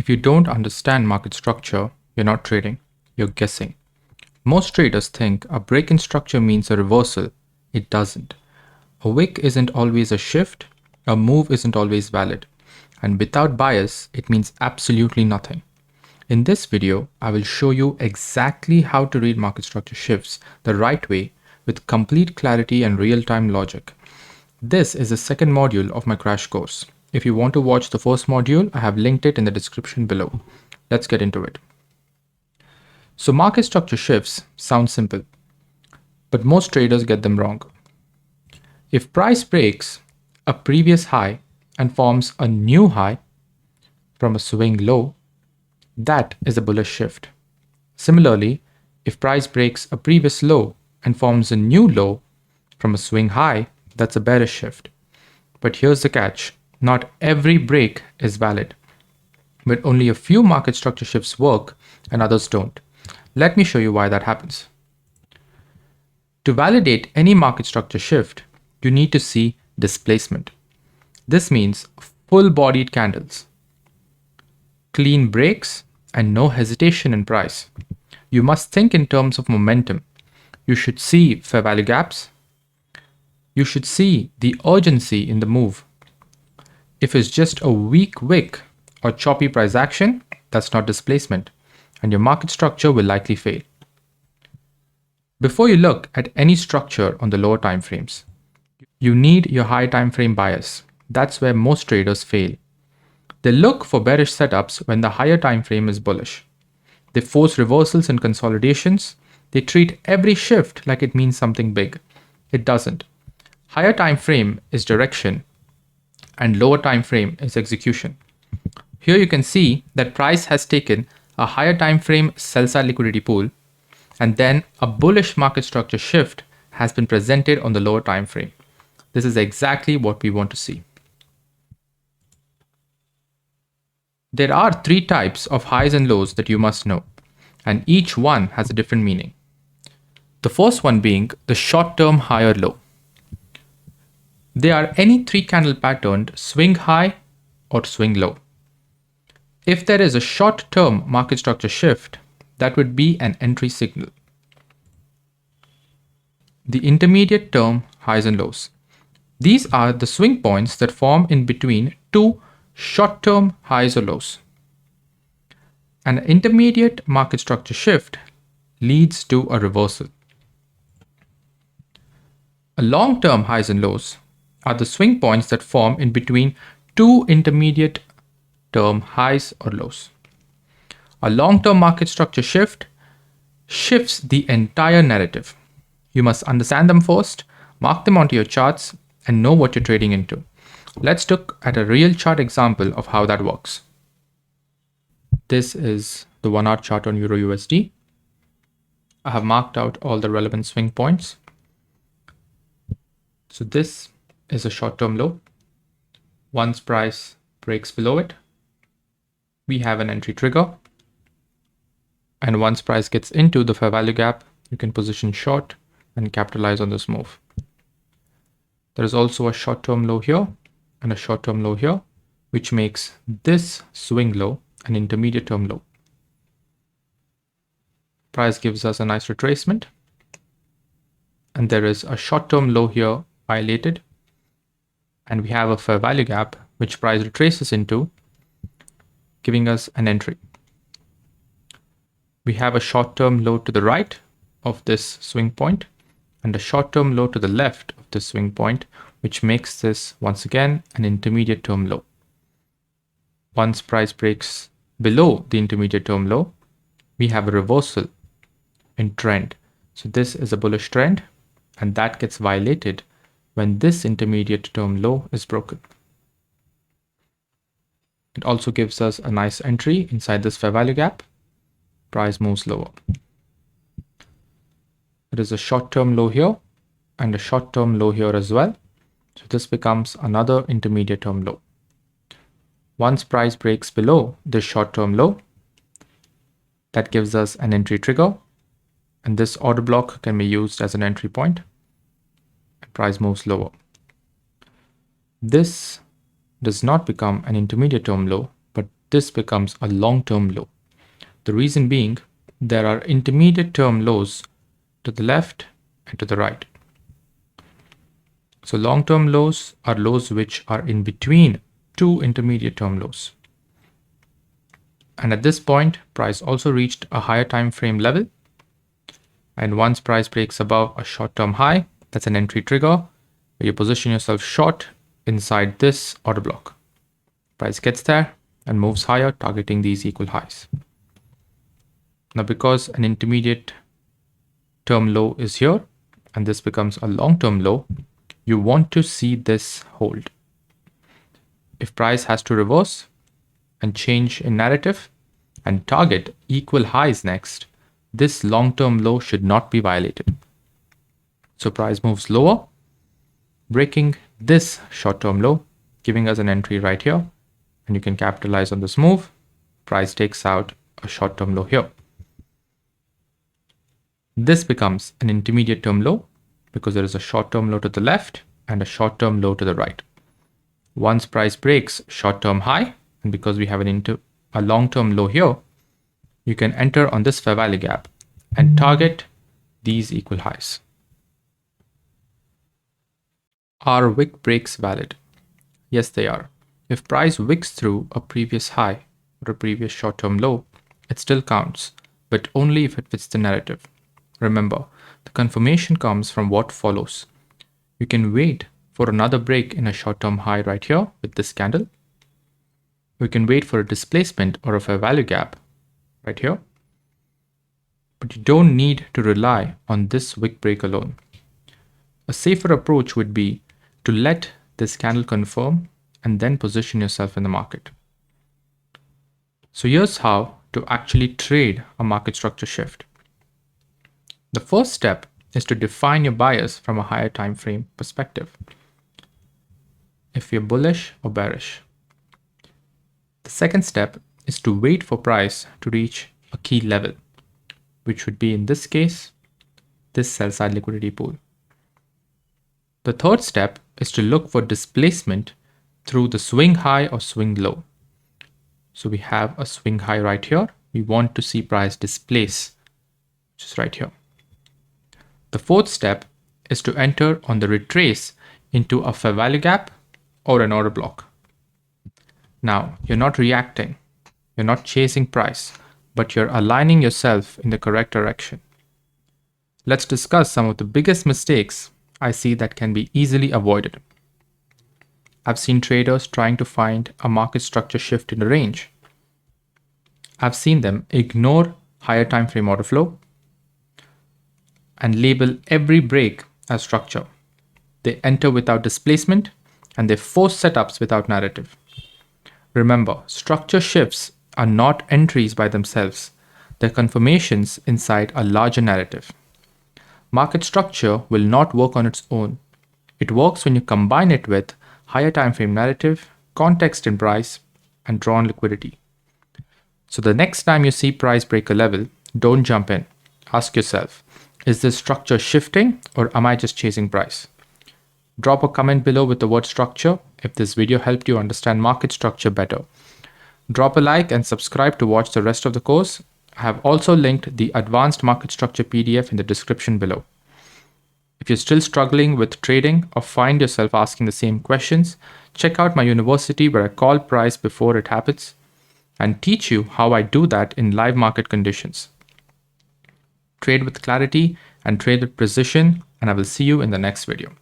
If you don't understand market structure, you're not trading, you're guessing. Most traders think a break in structure means a reversal. It doesn't. A wick isn't always a shift, a move isn't always valid, and without bias, it means absolutely nothing. In this video, I will show you exactly how to read market structure shifts the right way with complete clarity and real-time logic. This is the second module of my crash course. If you want to watch the first module, I have linked it in the description below. Let's get into it. So market structure shifts sound simple, but most traders get them wrong. If price breaks a previous high and forms a new high from a swing low, that is a bullish shift. Similarly, if price breaks a previous low and forms a new low from a swing high, that's a bearish shift. But here's the catch. Not every break is valid, but only a few market structure shifts work and others don't. Let me show you why that happens. To validate any market structure shift, you need to see displacement. This means full-bodied candles, clean breaks, and no hesitation in price. You must think in terms of momentum. You should see fair value gaps. You should see the urgency in the move. If it's just a weak wick or choppy price action, that's not displacement, and your market structure will likely fail. Before you look at any structure on the lower time frames, you need your high time frame bias. That's where most traders fail. They look for bearish setups when the higher time frame is bullish. They force reversals and consolidations. They treat every shift like it means something big. It doesn't. Higher time frame is direction and lower time frame is execution. Here you can see that price has taken a higher time frame sell side liquidity pool, and then a bullish market structure shift has been presented on the lower time frame. This is exactly what we want to see. There are three types of highs and lows that you must know, and each one has a different meaning. The first one being the short-term high or low. They are any three candle patterned swing high or swing low. If there is a short-term market structure shift, that would be an entry signal. The intermediate term highs and lows. These are the swing points that form in between two short-term highs or lows. An intermediate market structure shift leads to a reversal. A long-term highs and lows are the swing points that form in between two intermediate term highs or lows. A long-term market structure shift shifts the entire narrative. You must understand them first, mark them onto your charts, and know what you're trading into. Let's look at a real chart example of how that works. This is the 1 hour chart on Euro USD. I have marked out all the relevant swing points. So this is a short-term low. Once price breaks below it, we have an entry trigger. And once price gets into the fair value gap, you can position short and capitalize on this move. There is also a short-term low here and a short-term low here, which makes this swing low an intermediate term low. Price gives us a nice retracement. And there is a short-term low here violated. And we have a fair value gap, which price retraces into, giving us an entry. We have a short-term low to the right of this swing point and a short-term low to the left of this swing point, which makes this once again an intermediate term low. Once price breaks below the intermediate term low, we have a reversal in trend. So this is a bullish trend, and that gets violated when this intermediate term low is broken. It also gives us a nice entry inside this fair value gap. Price moves lower. There is a short-term low here and a short-term low here as well. So this becomes another intermediate term low. Once price breaks below this short-term low, that gives us an entry trigger, and this order block can be used as an entry point. Price moves lower. This does not become an intermediate term low, but this becomes a long-term low. The reason being, there are intermediate term lows to the left and to the right. So long-term lows are lows which are in between two intermediate term lows. And at this point, price also reached a higher time frame level. And once price breaks above a short-term high, that's an entry trigger where you position yourself short inside this order block. Price gets there and moves higher, targeting these equal highs. Now, because an intermediate term low is here and this becomes a long-term low, you want to see this hold. If price has to reverse and change in narrative and target equal highs next, this long-term low should not be violated. So price moves lower, breaking this short-term low, giving us an entry right here, and you can capitalize on this move. Price takes out a short-term low here. This becomes an intermediate term low because there is a short-term low to the left and a short-term low to the right. Once price breaks short-term high, and because we have a long-term low here, you can enter on this fair value gap and target these equal highs. Are wick breaks valid? Yes, they are. If price wicks through a previous high or a previous short-term low, it still counts, but only if it fits the narrative. Remember, the confirmation comes from what follows. You can wait for another break in a short-term high right here with this candle. We can wait for a displacement or a fair value gap right here. But you don't need to rely on this wick break alone. A safer approach would be to let this candle confirm and then position yourself in the market. So here's how to actually trade a market structure shift. The first step is to define your bias from a higher time frame perspective. If you're bullish or bearish. The second step is to wait for price to reach a key level, which would be in this case, this sell side liquidity pool. The third step is to look for displacement through the swing high or swing low. So we have a swing high right here. We want to see price displace, which is right here. The fourth step is to enter on the retrace into a fair value gap or an order block. Now, you're not reacting, you're not chasing price, but you're aligning yourself in the correct direction. Let's discuss some of the biggest mistakes I see that can be easily avoided. I've seen traders trying to find a market structure shift in a range. I've seen them ignore higher time frame order flow and label every break as structure. They enter without displacement and they force setups without narrative. Remember, structure shifts are not entries by themselves. They're confirmations inside a larger narrative. Market structure will not work on its own. It works when you combine it with higher time frame narrative, context in price, and drawn liquidity. So the next time you see price break a level, don't jump in. Ask yourself, is this structure shifting or am I just chasing price? Drop a comment below with the word structure if this video helped you understand market structure better. Drop a like and subscribe to watch the rest of the course. I have also linked the advanced market structure PDF in the description below. If you're still struggling with trading or find yourself asking the same questions, check out my university where I call price before it happens and teach you how I do that in live market conditions. Trade with clarity and trade with precision, and I will see you in the next video.